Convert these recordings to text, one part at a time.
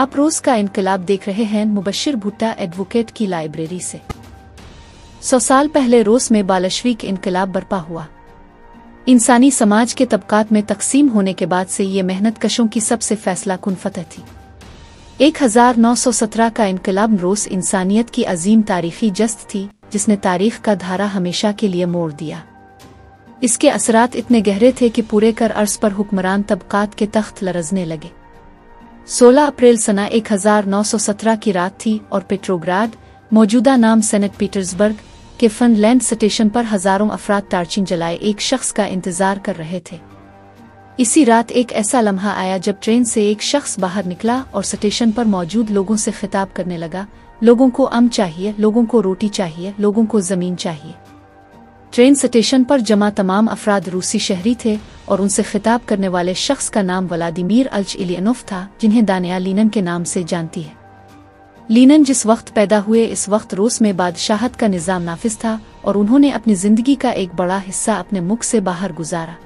आप रोज का इनकलाब देख रहे हैं मुबश्शिर भुट्टा एडवोकेट की लाइब्रेरी से। 100 साल पहले रूस में बाल्शेविक इनकलाब बर्पा हुआ। इंसानी समाज के तबकात में तकसीम होने के बाद से ये मेहनत कशों की सबसे फैसला कुन फतह थी। 1917 का इनकलाब रूस इंसानियत की अजीम तारीखी जस्त थी जिसने तारीख का धारा हमेशा के लिए मोड़ दिया। इसके असरात इतने गहरे थे कि पूरे कर अर्ज पर हुक्मरान तबकात के तख्त लरजने लगे। 16 अप्रैल सना 1917 की रात थी और पेट्रोग्राड, मौजूदा नाम सेंट पीटर्सबर्ग के फिनलैंड स्टेशन पर हजारों अफराद टार्चिन जलाए एक शख्स का इंतजार कर रहे थे। इसी रात एक ऐसा लम्हा आया जब ट्रेन से एक शख्स बाहर निकला और स्टेशन पर मौजूद लोगों से खिताब करने लगा। लोगों को अमन चाहिए, लोगों को रोटी चाहिए, लोगों को जमीन चाहिए। ट्रेन स्टेशन पर जमा तमाम अफराद रूसी शहरी थे और उनसे खिताब करने वाले शख्स का नाम व्लादिमीर इलिच इलियनोव था, जिन्हें दानिया लीनिन के नाम से जानती है। लीनिन जिस वक्त पैदा हुए इस वक्त रूस में बादशाहत का निज़ाम नाफिज था और उन्होंने अपनी जिंदगी का एक बड़ा हिस्सा अपने मुल्क से बाहर गुजारा।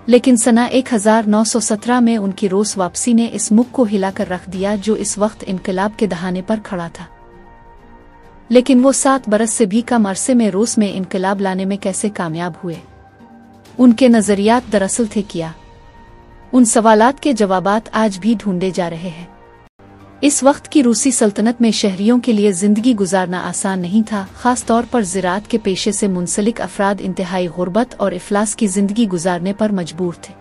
लेकिन सना 1917 में उनकी रूस वापसी ने इस मुल्क को हिलाकर रख दिया जो इस वक्त इनकलाब के दहाने पर खड़ा था। लेकिन वो 7 बरस से भी कम अरसे में रूस में इनकलाब लाने में कैसे कामयाब हुए? उनके नजरियात दरअसल थे क्या? उन सवालात के जवाबात आज भी ढूंढे जा रहे हैं। इस वक्त की रूसी सल्तनत में शहरियों के लिए जिंदगी गुजारना आसान नहीं था, खास तौर पर ज़राअत के पेशे से मुंसलिक अफराद इंतहाई गुर्बत और इफलास की जिंदगी गुजारने पर मजबूर थे।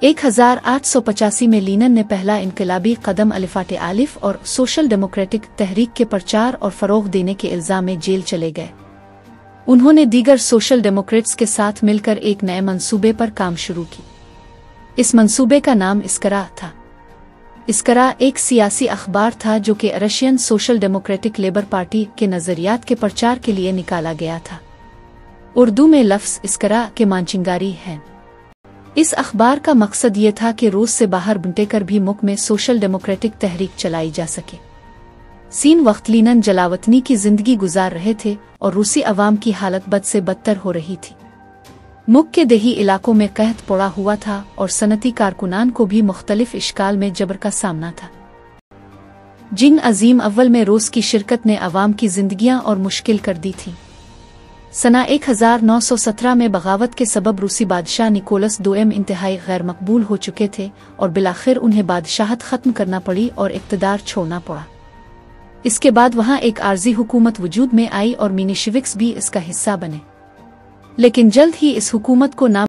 1885 में लीनिन ने पहला इनकलाबी कदम अलिफाट आलिफ और सोशल डेमोक्रेटिक तहरीक के प्रचार और फरोग देने के इल्जाम में जेल चले गए। उन्होंने दीगर सोशल डेमोक्रेट्स के साथ मिलकर एक नए मंसूबे पर काम शुरू की। इस मंसूबे का नाम इस्करा था। इस्करा एक सियासी अखबार था जो कि Russian social democratic labour party के नजरियात के प्रचार के लिए निकाला गया था। उर्दू में लफ्ज़ इस्करा के मानचिंगारी है। इस अखबार का मकसद ये था कि रूस से बाहर बंटेकर भी मुल्क में सोशल डेमोक्रेटिक तहरीक चलाई जा सके। सीन वक्त लीनिन जलावतनी की जिंदगी गुजार रहे थे और रूसी अवाम की हालत बद से बदतर हो रही थी। मुल्क के देही इलाकों में कहत पड़ा हुआ था और सनती कारकुनान को भी मुख्तलिफ इश्काल में जबर का सामना था। जिन अजीम अव्वल में रूस की शिरकत ने अवाम की जिंदगियां और मुश्किल कर दी थी। सना 1917 में बगावत के सबब रूसी बादशाह निकोलस II इंतहाई गैर मकबूल हो चुके थे और बिलाखिर उन्हें बादशाहत ख़त्म करना पड़ी और इक़्तिदार छोड़ना पड़ा। इसके बाद वहाँ एक आर्जी हुकूमत वजूद में आई और मिनीशेविक्स भी इसका हिस्सा बने। लेकिन जल्द ही इस हुकूमत को नाम